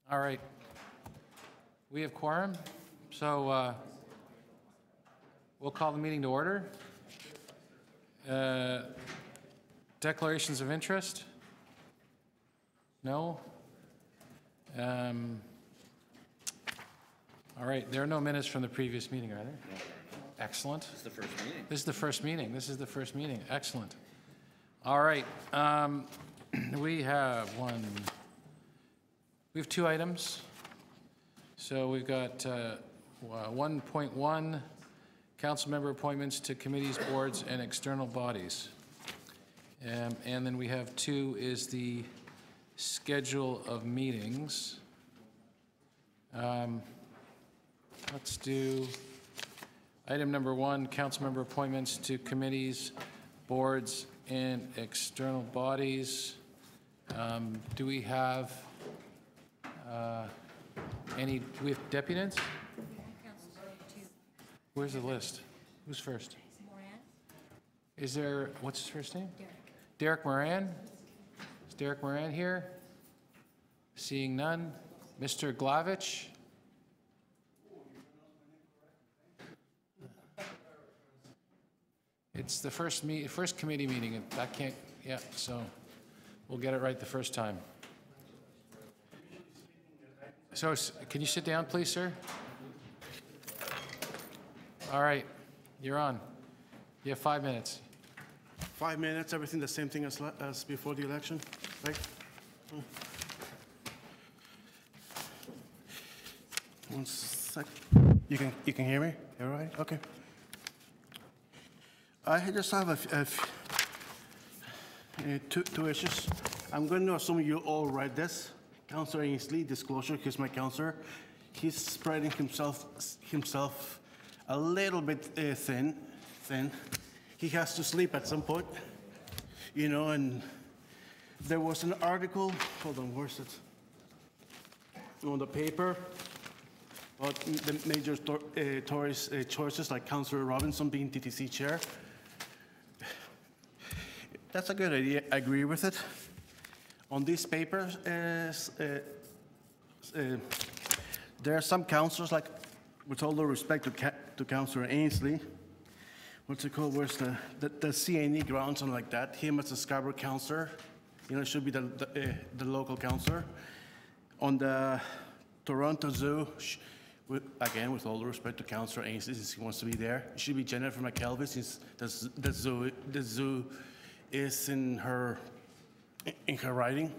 All right. We have quorum, so we'll call the meeting to order. Declarations of interest? No? All right, there are no minutes from the previous meeting, are there? No. Excellent. This is the first meeting. This is the first meeting. This is the first meeting. Excellent. All right. We have two items. So we've got 1.1, council member appointments to committees, boards, and external bodies. And then we have 2 is the schedule of meetings. Let's do item number 1, council member appointments to committees, boards, and external bodies. Do we have do we have deputants? Where's the list? Who's first? Moran. Is there, what's his first name? Derek. Derek Moran? Is Derek Moran here? Seeing none. Mr. Glavich? It's the first committee meeting, and that can't, yeah, so we'll get it right the first time. So, can you sit down, please, sir? All right, you're on. You have 5 minutes. 5 minutes, everything the same thing as before the election, right? One sec. You can hear me? All right? Okay. I just have two issues. I'm going to assume you all read this. Councillor Ainsley, disclosure, he's my councillor. He's spreading himself a little bit thin. He has to sleep at some point, you know, and there was an article, hold on, where's it? On the paper about the major Tories choices, like Councillor Robinson being TTC chair. That's a good idea, I agree with it. On these papers, there are some councillors, like, with all due respect to Councillor Ainsley, what's it called, where's the CNE grounds and like that, him as a Scarborough councillor, you know, should be the local councillor. On the Toronto Zoo, again, with all due respect to Councillor Ainsley, since he wants to be there, it should be Jennifer McKelvey, since the zoo is in her writing.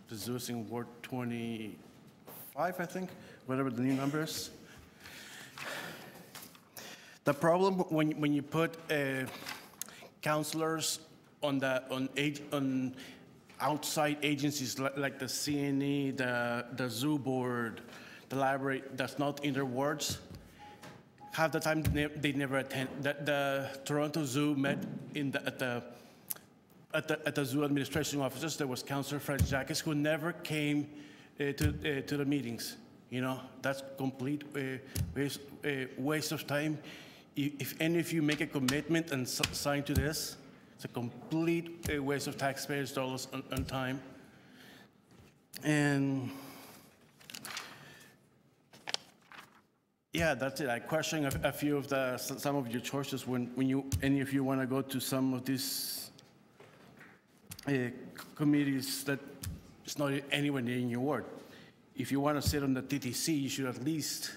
The zoo is in Ward 25, I think, whatever the new number is. The problem when you put councillors on outside agencies like the CNE, the zoo board, the library, that's not in their wards, half the time they never attend. The Toronto Zoo met at the zoo administration offices. There was Councillor Fred Jacques who never came to the meetings. You know, that's complete waste of time. If any of you make a commitment and sign to this, it's a complete waste of taxpayers' dollars and time. And yeah, that's it. I question a few of some of your choices when any of you want to go to some of these committees that it's not anywhere near in your ward. If you want to sit on the TTC, you should at least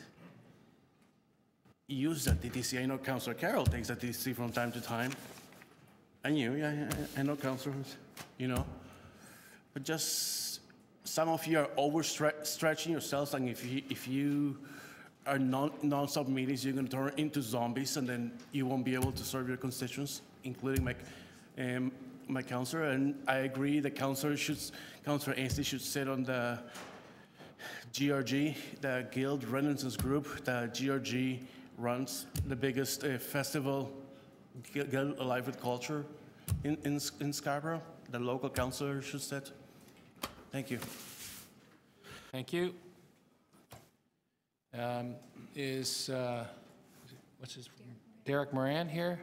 use that TTC. I know Councillor Carroll takes the TTC from time to time. And I know councillors, you know. But just some of you are overstretching yourselves, and if you are non-stop meetings, you're going to turn into zombies, and then you won't be able to serve your constituents, including my councillor. And I agree that Councillor Ainsley should sit on the GRG, the Guild Renaissance Group. The GRG runs the biggest festival, Guild Alive with Culture in Scarborough. The local councillor should sit. Thank you. Thank you. Is what's his Derek Moran here?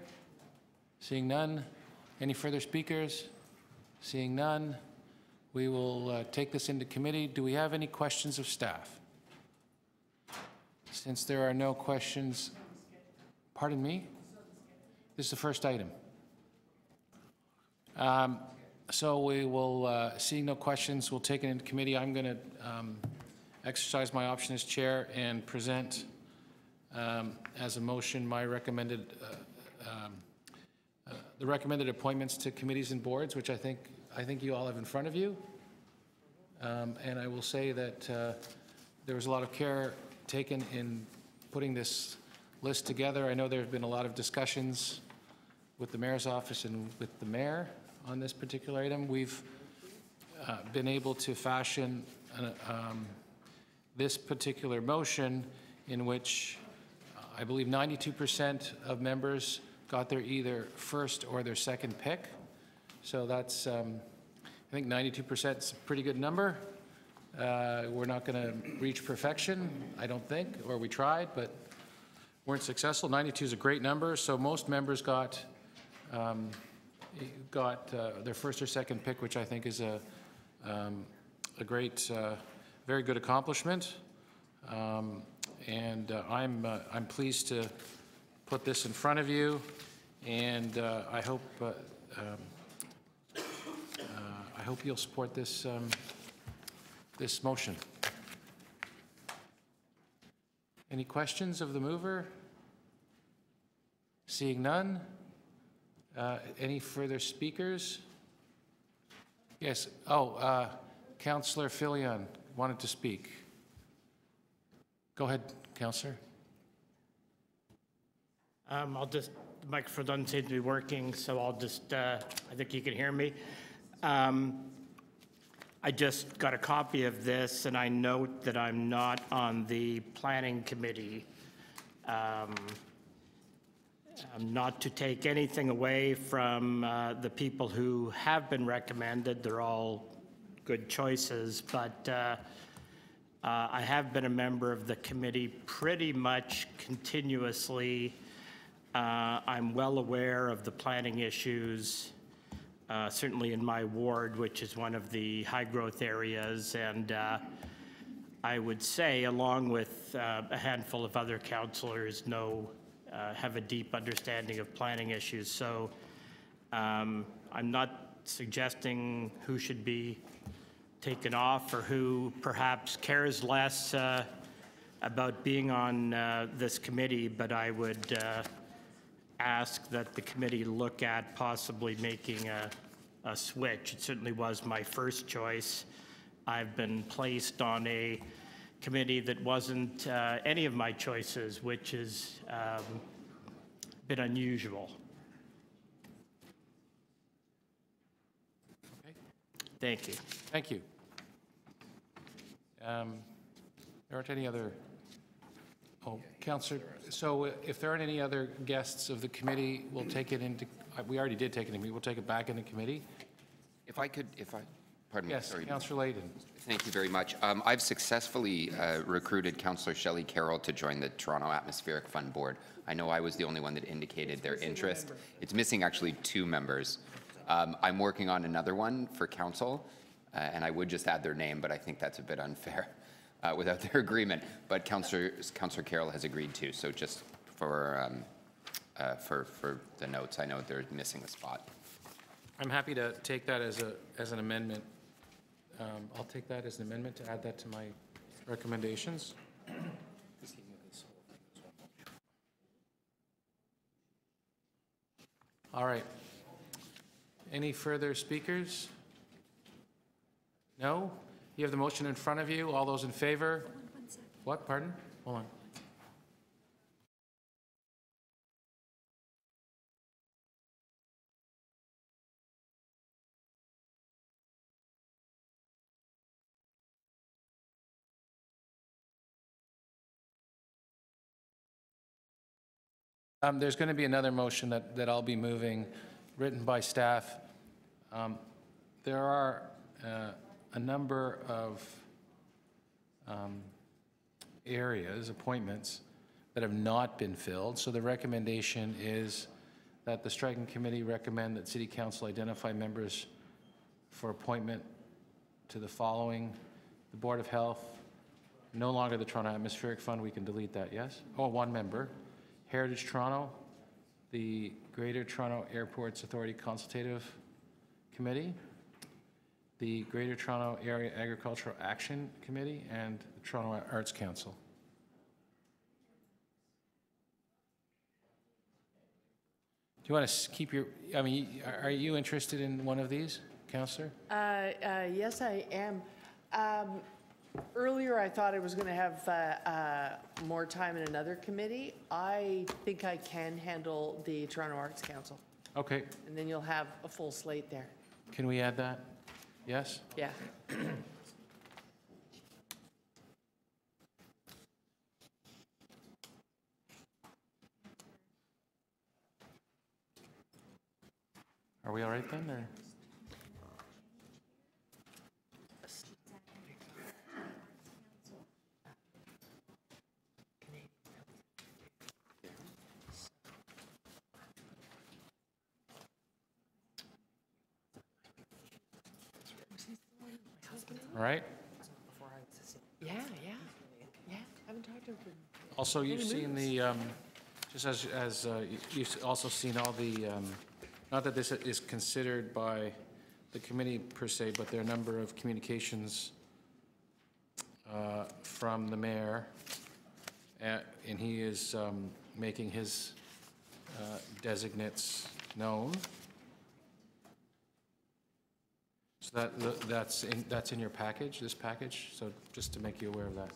Seeing none. Any further speakers? Seeing none. We will take this into committee. Do we have any questions of staff? Since there are no questions, pardon me? This is the first item. So we will, seeing no questions, we'll take it into committee. I'm going to exercise my option as chair and present as a motion my recommended, the recommended appointments to committees and boards, which I think you all have in front of you. And I will say that there was a lot of care taken in putting this list together. I know there have been a lot of discussions with the mayor's office and with the mayor on this particular item. We've been able to fashion this particular motion in which I believe 92% of members got their either first or their second pick. So that's, I think 92% is a pretty good number. We're not going to reach perfection, I don't think, or we tried, but weren't successful. 92 is a great number, so most members got their first or second pick, which I think is a great, very good accomplishment. And I'm pleased to put this in front of you, and I hope you'll support this this motion. Any questions of the mover? Seeing none. Any further speakers? Yes. Oh, Councillor Filion wanted to speak. Go ahead, Councillor. The microphone doesn't seem to be working, so I'll just, I think you can hear me. I just got a copy of this, and I note that I'm not on the planning committee. Not to take anything away from the people who have been recommended. They're all good choices, but I have been a member of the committee pretty much continuously. I'm well aware of the planning issues, certainly in my ward, which is one of the high-growth areas, and I would say, along with a handful of other councillors, have a deep understanding of planning issues. So I'm not suggesting who should be taken off or who perhaps cares less about being on this committee, but I would ask that the committee look at possibly making a switch. It certainly was my first choice. I've been placed on a committee that wasn't any of my choices, which is a bit unusual. Okay. Thank you. Thank you. There aren't any other. Oh, Councillor. So if there aren't any other guests of the committee, we'll take it into. We already did take it in. We'll take it back into committee. Pardon me. Yes, Sorry. Councillor Layden. Thank you very much. I've successfully recruited Councillor Shelley Carroll to join the Toronto Atmospheric Fund Board. I know I was the only one that indicated their interest. It's missing actually 2 members. I'm working on another one for council, and I would just add their name, but I think that's a bit unfair without their agreement. But Councillor Carroll has agreed to, so just for the notes, I know they're missing a spot. I'm happy to take that as an amendment. I'll take that as an amendment to add that to my recommendations. All right. Any further speakers? No? You have the motion in front of you. All those in favor? What? Pardon? Hold on. There's going to be another motion that I'll be moving, written by staff. There are a number of areas, appointments, that have not been filled. So the recommendation is that the striking committee recommend that City Council identify members for appointment to the following: the Board of Health, no longer the Toronto Atmospheric Fund, we can delete that, yes? Oh, one member. Heritage Toronto, the Greater Toronto Airports Authority Consultative Committee, the Greater Toronto Area Agricultural Action Committee, and the Toronto Arts Council. Do you want to keep your, I mean, are you interested in one of these, Councillor? Yes, I am. Earlier, I thought I was going to have more time in another committee. I think I can handle the Toronto Arts Council, Okay, and then you'll have a full slate there. can we add that? Yes? Yeah. Are we all right then, or? All right. Yeah, yeah, yeah. I haven't talked to him. Also, you've seen the, just as you've also seen all the, not that this is considered by the committee per se, but there are a number of communications from the mayor, and he is making his designates known. So that's in your package, this package, so just to make you aware of that.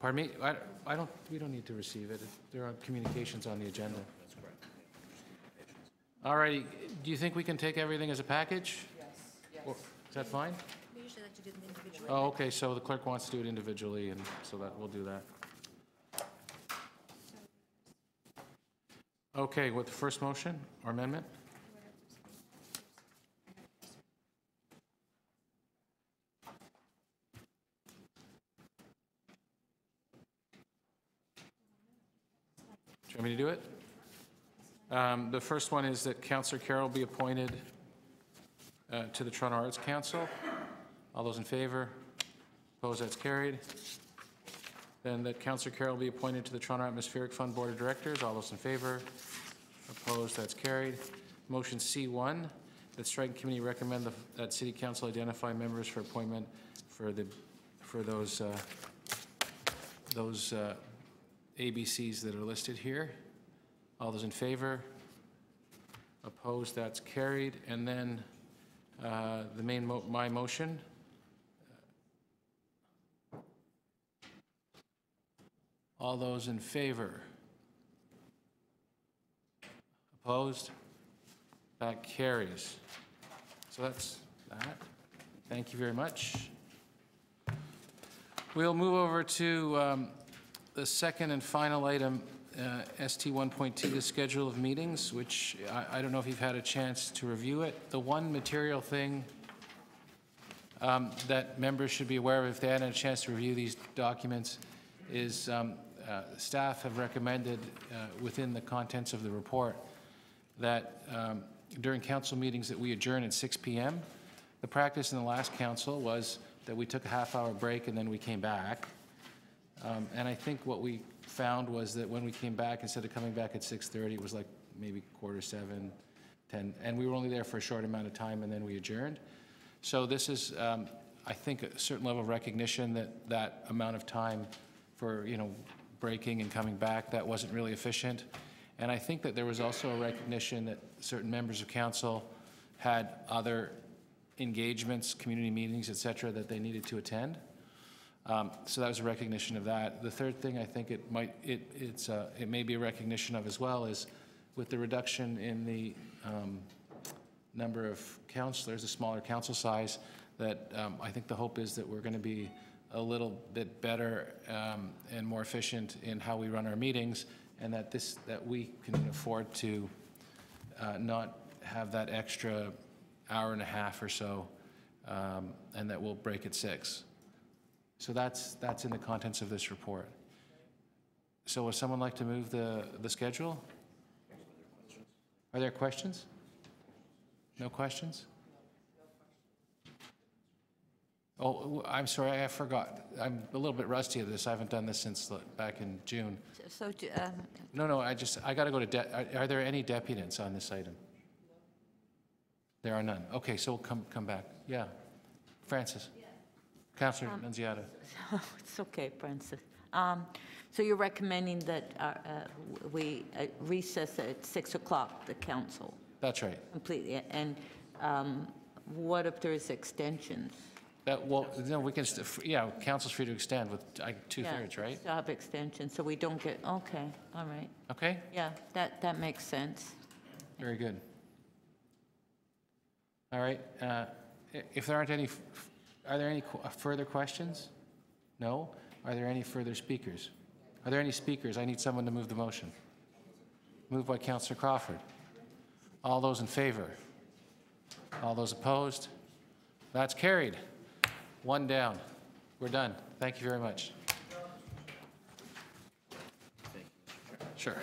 Pardon me? We don't need to receive it. There are communications on the agenda. That's correct. All righty. Do you think we can take everything as a package? Yes. Is that fine? We usually like to do them individually. Oh, okay, so the clerk wants to do it individually, and so that, we'll do that. Okay, with the first motion or amendment? Do you want me to do it? The first one is that Councillor Carroll be appointed to the Toronto Arts Council. All those in favor? Opposed? That's carried. Then that Councillor Carroll be appointed to the Toronto Atmospheric Fund Board of Directors. All those in favor? Opposed? That's carried. Motion C1, that Striking Committee recommend that City Council identify members for appointment for those ABCs that are listed here. All those in favor? Opposed? That's carried. And then my motion. All those in favor? Opposed? That carries. So that's that. Thank you very much. We'll move over to the second and final item, ST 1.2, the schedule of meetings, which I don't know if you've had a chance to review it. The one material thing that members should be aware of if they hadn't had a chance to review these documents is staff have recommended within the contents of the report that during council meetings that we adjourn at 6 p.m. The practice in the last council was that we took a half-hour break and then we came back. And I think what we found was that when we came back, instead of coming back at 6:30, it was like maybe 6:45, 10, and we were only there for a short amount of time and then we adjourned. So this is, I think, a certain level of recognition that that amount of time for, breaking and coming back, that wasn't really efficient. And I think that there was also a recognition that certain members of council had other engagements, community meetings, et cetera, that they needed to attend. So that was a recognition of that. The third thing I think it may be a recognition of as well is with the reduction in the number of councillors, the smaller council size, that I think the hope is that we're going to be a little bit better and more efficient in how we run our meetings, and that we can afford to not have that extra hour and a half or so, and that we'll break at 6. So that's in the contents of this report. So would someone like to move the schedule? Are there questions? No questions? Oh, I'm sorry, I forgot. I'm a little bit rusty at this. I haven't done this since back in June. So, No, I got to go to, are there any deputants on this item? There are none. Okay, so we'll come back. Yeah. Francis? Councillor Nunziata? it's okay, Francis. So you're recommending that we recess at 6 o'clock, the council, That's right. completely? And what if there's extensions? Well, no, we can, yeah, council's free to extend with two-thirds, Yeah, right? still have extensions, so we don't get, okay, all right. Okay, Yeah, that makes sense. very good. All right, if there aren't any, are there any further questions? No? Are there any further speakers? Are there any speakers? I need someone to move the motion. Moved by Councillor Crawford. All those in favor? All those opposed? That's carried. One down. We're done. Thank you very much. Sure.